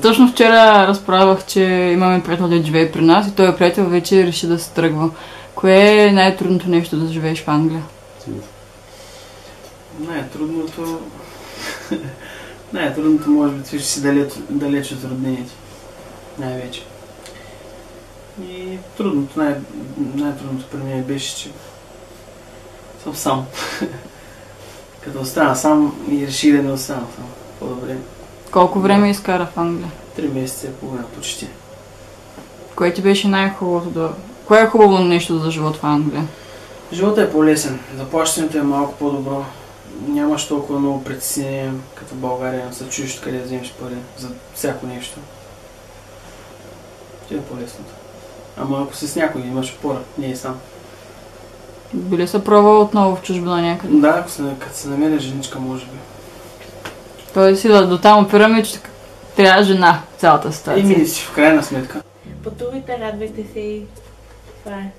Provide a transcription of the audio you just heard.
Точно вчера разправях, че имаме приятел да живее при нас и той приятел вече реши да се тръгва. Кое е най-трудното нещо да живееш в Англия? Най-трудното... Най-трудното може би твиш си далеч от роднините. Най-вече. И трудното, най-трудното при мен беше, че съм сам. Като остана сам и реших да не остана сам. По-добре. Колко време изкара в Англия? 3 месеца и половина почти. Кое ти беше най-хубавото да... Кое е хубаво нещо за живот в Англия? Животът е по-лесен. Заплащането е малко по-добро. Нямаш толкова много притеснения, като в България, за чуеш къде да вземеш пари, за всяко нещо. Това е по-лесното. Ама ако си с някой имаш опора, не е сам. Били се пробвал отново в чужбина някъде? Да, като се намеря женичка, може би. Той си до там опираме, че трябва жена цялата ситуация. И си в крайна сметка. Пътувайте, радвайте се и това е.